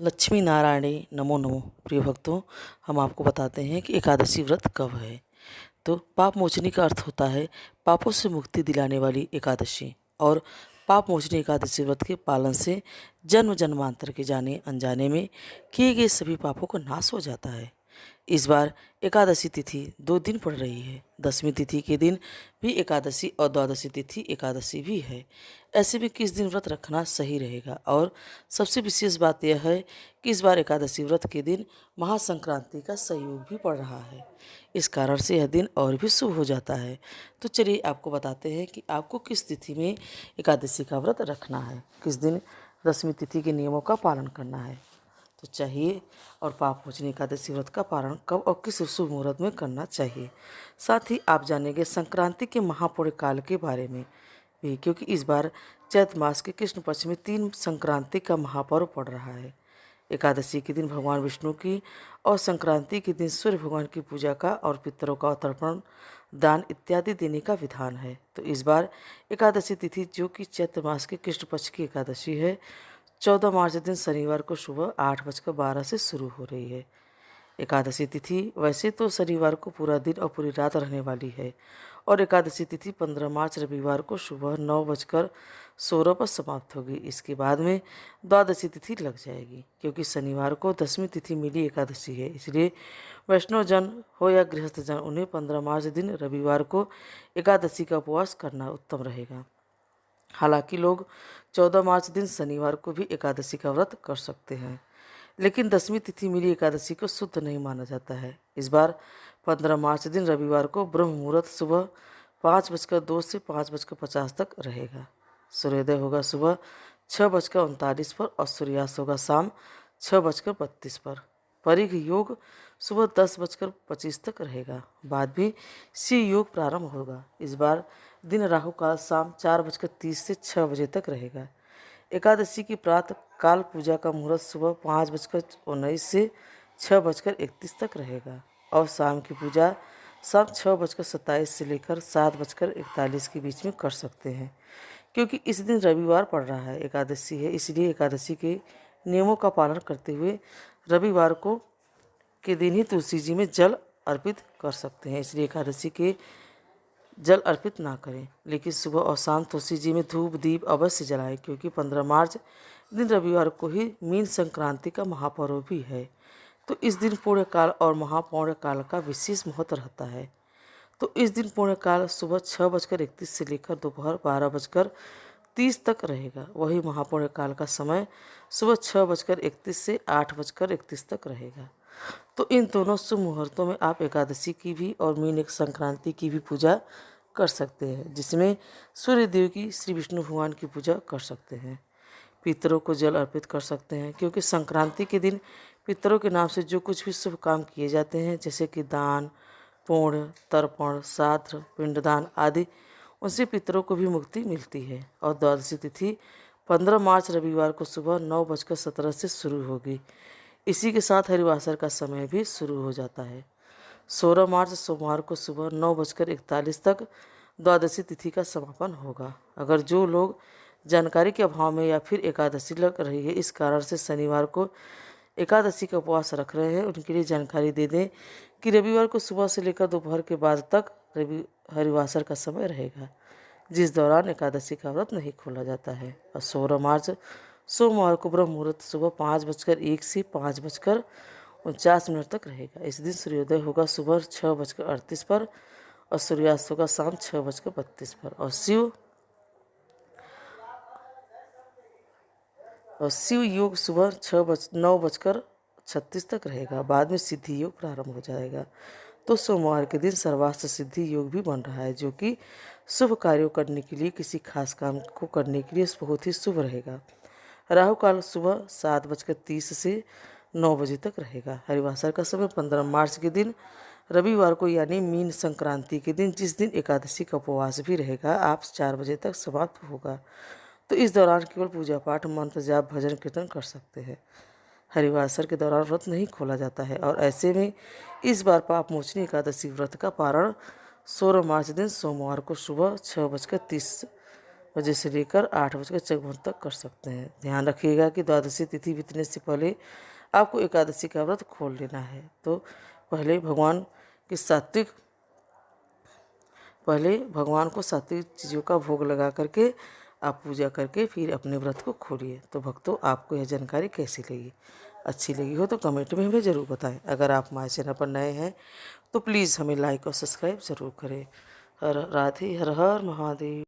लक्ष्मी नारायणे नमो नमो। प्रिय भक्तों, हम आपको बताते हैं कि एकादशी व्रत कब है। तो पाप मोचनी का अर्थ होता है पापों से मुक्ति दिलाने वाली एकादशी। और पाप मोचनी एकादशी व्रत के पालन से जन्म जन्मांतर के जाने अनजाने में किए गए सभी पापों का नाश हो जाता है। इस बार एकादशी तिथि 2 दिन पड़ रही है। 10वीं तिथि के दिन भी एकादशी और द्वादशी तिथि एकादशी भी है। ऐसे में किस दिन व्रत रखना सही रहेगा? और सबसे विशेष बात यह है कि इस बार एकादशी व्रत के दिन महासंक्रांति का संयोग भी पड़ रहा है। इस कारण से यह दिन और भी शुभ हो जाता है। तो चलिए आपको बताते हैं कि आपको किस तिथि में एकादशी का व्रत रखना है, किस दिन 10वीं तिथि के नियमों का पालन करना है। तो चाहिए और पाप मोचनी एकादशी व्रत का पारण कब और किस शुभ मुहूर्त में करना चाहिए। साथ ही आप जानेंगे संक्रांति के महापुण्य काल के बारे में भी, क्योंकि इस बार चैत मास के कृष्ण पक्ष में 3 संक्रांति का महापर्व पड़ रहा है। एकादशी के दिन भगवान विष्णु की और संक्रांति के दिन सूर्य भगवान की पूजा का और पितरों का तर्पण, दान इत्यादि देने का विधान है। तो इस बार एकादशी तिथि जो कि चैत्र मास के कृष्ण पक्ष की एकादशी है, 14 मार्च दिन शनिवार को सुबह 8:12 से शुरू हो रही है। एकादशी तिथि वैसे तो शनिवार को पूरा दिन और पूरी रात रहने वाली है और एकादशी तिथि 15 मार्च रविवार को सुबह 9:16 पर समाप्त होगी। इसके बाद में द्वादशी तिथि लग जाएगी, क्योंकि शनिवार को 10वीं तिथि मिली एकादशी है। इसलिए वैष्णव जन हो या गृहस्थ जन, उन्हें 15 मार्च दिन रविवार को एकादशी का उपवास करना उत्तम रहेगा। हालांकि लोग 14 मार्च दिन शनिवार को भी एकादशी का व्रत कर सकते हैं, लेकिन 10वीं तिथि मिली एकादशी को शुद्ध नहीं माना जाता है। इस बार 15 मार्च दिन रविवार को ब्रह्म मुहूर्त सुबह 5:02 से 5:50 तक रहेगा। सूर्योदय होगा सुबह 6:39 पर और सूर्यास्त होगा शाम 6:32 पर। परिघ योग सुबह 10:25 तक रहेगा। बाद भी सी योग प्रारंभ होगा। इस बार दिन राहु काल शाम 4:30 से 6 बजे तक रहेगा। एकादशी की प्रातः काल पूजा का मुहूर्त सुबह 5:19 से 6:31 तक रहेगा और शाम की पूजा शाम 6:27 से लेकर 7:41 के बीच में कर सकते हैं। क्योंकि इस दिन रविवार पड़ रहा है, एकादशी है, इसलिए एकादशी के नियमों का पालन करते हुए रविवार को के दिन ही तुलसी जी में जल अर्पित कर सकते हैं। इसलिए एकादशी के जल अर्पित ना करें, लेकिन सुबह और शाम तुलसी जी में धूप दीप अवश्य जलाएं, क्योंकि 15 मार्च दिन रविवार को ही मीन संक्रांति का महापर्व भी है। तो इस दिन पुण्य काल और महापुण्य काल का विशेष महत्व रहता है। तो इस दिन पुण्य काल सुबह 6:31 से लेकर दोपहर 12:30 तक रहेगा। वही महापुण्य काल का समय सुबह 6:31 से 8:31 तक रहेगा। तो इन दोनों शुभ मुहूर्तों में आप एकादशी की भी और मीन संक्रांति की भी पूजा कर सकते हैं, जिसमें सूर्य देव की श्री विष्णु भगवान की पूजा कर सकते हैं। पितरों को जल अर्पित कर सकते हैं, क्योंकि संक्रांति के दिन पितरों के नाम से जो कुछ भी शुभ काम किए जाते हैं, जैसे कि दान पुण्य तर्पण श्राद्ध पिंडदान आदि, उनसे पितरों को भी मुक्ति मिलती है। और द्वादशी तिथि 15 मार्च रविवार को सुबह 9:17 से शुरू होगी। इसी के साथ हरिवासर का समय भी शुरू हो जाता है। 16 मार्च सोमवार को सुबह 9:41 तक द्वादशी तिथि का समापन होगा। अगर जो लोग जानकारी के अभाव में या फिर एकादशी लग रही है, इस कारण से शनिवार को एकादशी का उपवास रख रहे हैं, उनके लिए जानकारी दे दें कि रविवार को सुबह से लेकर दोपहर के बाद तक हरिवासर का समय रहेगा, जिस दौरान एकादशी का व्रत नहीं खोला जाता है। और 16 मार्च सोमवार को ब्रह्म मुहूर्त सुबह 5:01 से 5:49 तक रहेगा। इस दिन सूर्योदय होगा सुबह 6:38 पर और सूर्यास्त होगा शाम 6:32 पर। और शिव योग सुबह 9:36 तक रहेगा। बाद में सिद्धि योग प्रारंभ हो जाएगा। तो सोमवार के दिन सर्वास्त्र सिद्धि योग भी बन रहा है, जो कि शुभ कार्यों करने के लिए, किसी खास काम को करने के लिए बहुत ही शुभ रहेगा। राहु काल सुबह 7:30 से 9 बजे तक रहेगा। हरिवासर का समय 15 मार्च के दिन रविवार को यानी मीन संक्रांति के दिन, जिस दिन एकादशी का उपवास भी रहेगा, आप 4 बजे तक समाप्त होगा। तो इस दौरान केवल पूजा पाठ मंत्र जाप भजन कीर्तन कर सकते हैं। हरिवासर के दौरान व्रत नहीं खोला जाता है। और ऐसे में इस बार पाप मोचनी एकादशी व्रत का पारण 16 मार्च दिन सोमवार को सुबह 6:30 बजे से लेकर 8:54 तक कर सकते हैं। ध्यान रखिएगा कि द्वादशी तिथि बीतने से पहले आपको एकादशी का व्रत खोल लेना है। तो पहले भगवान को सात्विक चीज़ों का भोग लगा करके आप पूजा करके फिर अपने व्रत को खोलिए। तो भक्तों, आपको यह जानकारी कैसी लगी? अच्छी लगी हो तो कमेंट में हमें ज़रूर बताएं। अगर आप हमारे चैनल पर नए हैं तो प्लीज़ हमें लाइक और सब्सक्राइब ज़रूर करें। हर राधे, हर हर महादेव।